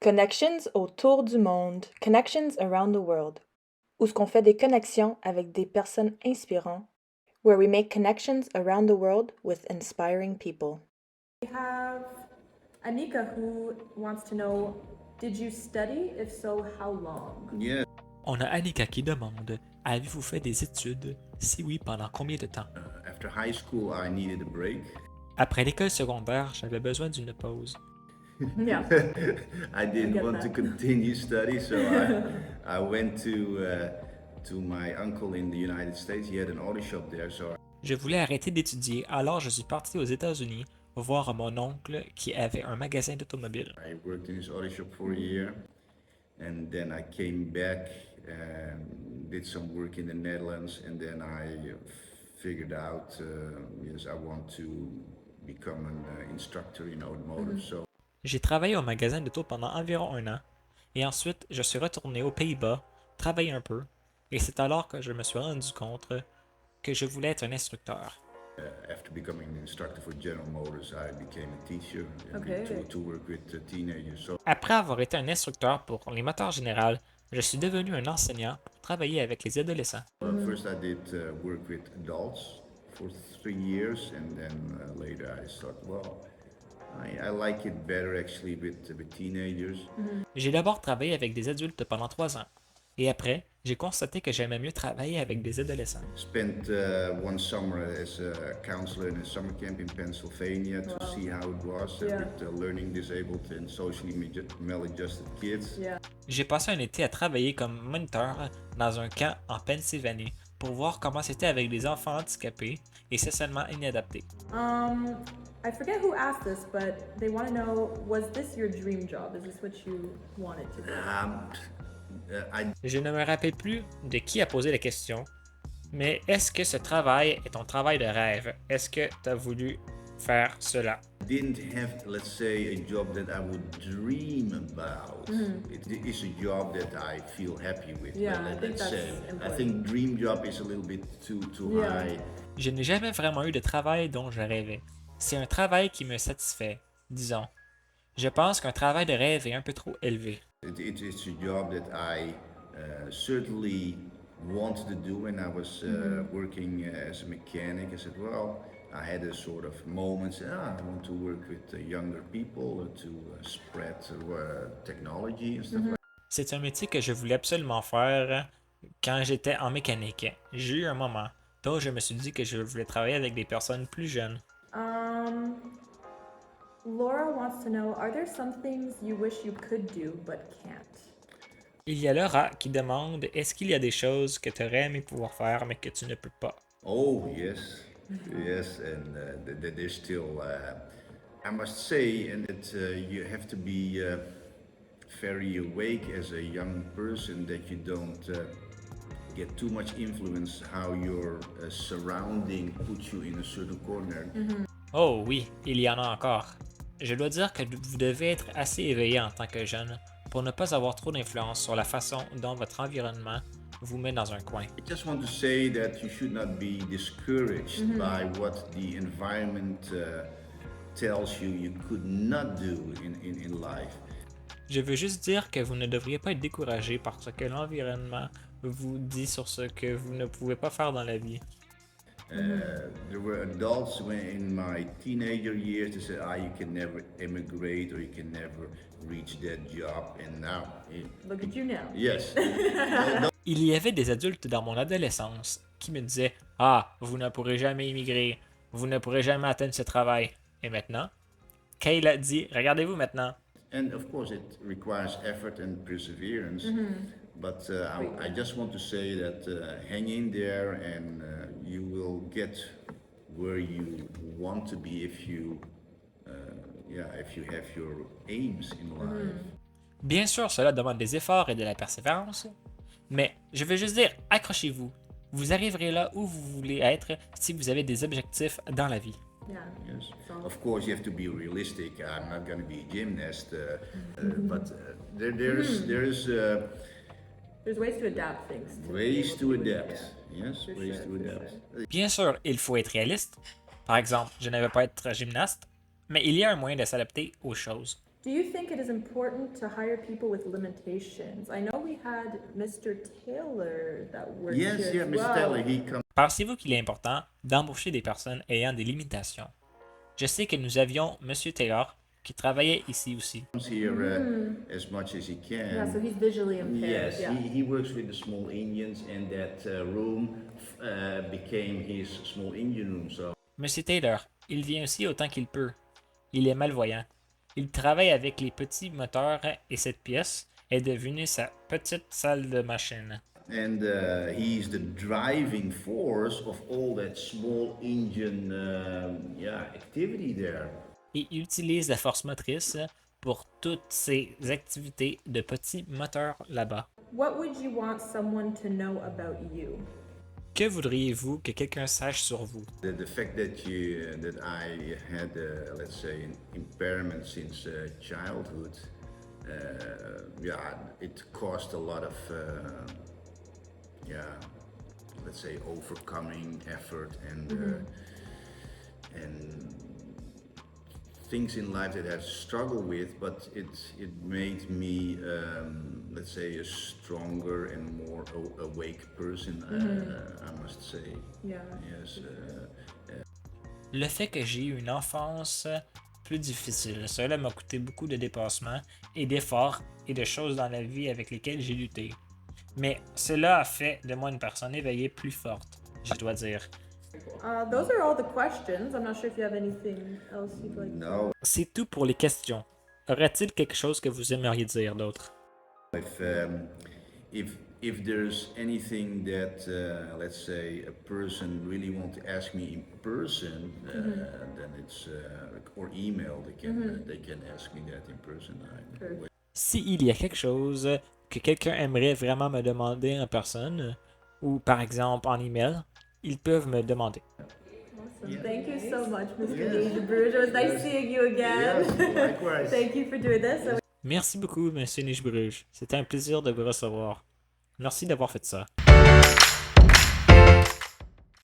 Connections autour du monde, Connections around the world, où ce qu'on fait des connexions avec des personnes inspirantes, where we make connections around the world with inspiring people. We have Anika who wants to know, did you study? If so, how long? Yeah. On a Annika qui demande, avez-vous fait des études? Si oui, pendant combien de temps? After high school, I needed a break. Après l'école secondaire, j'avais besoin d'une pause. Yeah. I didn't get want that. to continue study, so I went to my uncle in the United States. He had an auto shop there, so Je voulais arrêter d'étudier, alors je suis parti aux États-Unis voir mon oncle qui avait un magasin d'automobile. I worked in his auto shop for a year, and then I came back and did some work in the Netherlands, and then I figured out, yes, I want to become an instructor in automotive. So J'ai travaillé au magasin d'auto pendant environ un an, et ensuite je suis retourné aux Pays-Bas, travailler un peu, et c'est alors que je me suis rendu compte que je voulais être un instructeur. after becoming an instructor for General Motors, I became a teacher Okay. to work with teenagers. So Après avoir été un instructeur pour les moteurs générales, je suis devenu un enseignant pour travailler avec les adolescents. first I did work with adults for 3 years, and then later I thought, well, I like it better actually with teenagers. J'ai d'abord travaillé avec des adultes pendant 3 ans, et après, j'ai constaté que j'aimais mieux travailler avec des adolescents. Spent one summer as a counselor in a summer camp in Pennsylvania to see how it was Yeah. with learning disabled and socially maladjusted kids. Yeah. J'ai passé un été à travailler comme moniteur dans un camp en Pennsylvanie pour voir comment c'était avec des enfants handicapés et socialement inadaptés. I forget who asked this, but they want to know, was this your dream job? Is this what you wanted to do? Je ne me rappelle plus de qui a posé la question, mais est-ce que ce travail est ton travail de rêve? Est-ce que tu as voulu faire cela? Didn't have, let's say, a job that I would dream about. It is a job that I feel happy with. Yeah, well, I think let's that's say. I important. think dream job is a little bit too Yeah. high. Je n'ai jamais vraiment eu de travail dont je rêvais. C'est un travail qui me satisfait, disons. Je pense qu'un travail de rêve est un peu trop élevé. It's a job that I certainly wanted to do when I was working as a mechanic. I said, well, I had a sort of moment, I want to work with younger people to spread technology and stuff like that. C'est un métier que je voulais absolument faire quand j'étais en mécanique. J'ai eu un moment où je me suis dit que je voulais travailler avec des personnes plus jeunes. Laura wants to know, are there some things you wish you could do but can't? Il y a Laura qui demande est-ce qu'il y a des choses que tu aurais aimé pouvoir faire mais que tu ne peux pas. Oh yes, yes, and there's still. I must say, and that you have to be very awake as a young person that you don't get too much influence how your surrounding puts you in a certain corner. Oh oui, il y en a encore. Je dois dire que vous devez être assez éveillé en tant que jeune pour ne pas avoir trop d'influence sur la façon dont votre environnement vous met dans un coin. I just want to say that you should not be discouraged by what the environment tells you could not do in life. Je veux juste dire que vous ne devriez pas être découragé par ce que l'environnement vous dit sur ce que vous ne pouvez pas faire dans la vie. There were adults in my teenager years that said, you can never immigrate or you can never reach that job. And now, Look at you now. yes, Il y avait des adultes dans mon adolescence qui me disaient « Ah, vous ne pourrez jamais immigrer, vous ne pourrez jamais atteindre ce travail. » Et maintenant, Kayla dit « Regardez-vous maintenant. » and of course it requires effort and perseverance. But I just want to say that hang in there and you will get where you want to be if you have your aims in life. Bien sûr, cela demande des efforts et de la persévérance, mais je veux juste dire, accrochez-vous. Vous arriverez là où vous voulez être si vous avez des objectifs dans la vie. Yeah. Yes. Of course, you have to be realistic. I'm not going to be a gymnast, but there's There's ways to adapt things. ways to adapt. Yes, For ways sure, to for adapt. Bien sûr, il faut être réaliste. Par exemple, je ne vais pas être gymnaste, mais il y a un moyen de s'adapter aux choses. Do you think it is important to hire people with limitations? I know we had Mr. Taylor that worked Yes, here yeah, as Mr. well. Taylor, he comes Pensez-vous qu'il est important d'embaucher des personnes ayant des limitations? Je sais que nous avions M. Taylor qui travaillait ici aussi. here as much as he can. Yeah, so he's visually impaired. Yes, yeah. he works with the small Indians, and that room became his small Indian room. So M. Taylor, il vient aussi autant qu'il peut. Il est malvoyant. Il travaille avec les petits moteurs et cette pièce est devenue sa petite salle de machine. and he's the driving force of all that small Indian activity there. Et il utilise la force motrice pour toutes ces activités de petits moteurs là-bas. What would you want someone to know about you? Que voudriez-vous que quelqu'un sache sur vous? The fact that I had let's say an impairment since childhood, it caused a lot of let's say overcoming effort and things in life that I've struggled with, but it made me let's say a stronger and more awake person. I must say. Yeah. Yes. Le fait que j'ai eu une enfance plus difficile, cela m'a coûté beaucoup de dépassements et d'efforts et de choses dans la vie avec lesquelles j'ai lutté. Mais cela a fait de moi une personne éveillée plus forte, je dois dire. Those are all the questions. I'm not sure if you have anything else you'd like. No, C'est tout pour les questions. Aurait-il quelque chose que vous aimeriez dire d'autre? if there's anything that let's say a person really want to ask me in person, then it's or email. They can ask me that in person. S'il y a quelque chose que quelqu'un aimerait vraiment me demander en personne, ou par exemple en email, ils peuvent me demander. Awesome. Yeah. Thank you so much, Mr. Yes. Nijbruj. It was nice seeing you again. Yes, likewise. Thank you for doing this. Merci beaucoup, M. Nijbruj. C'était un plaisir de vous recevoir. Merci d'avoir fait ça.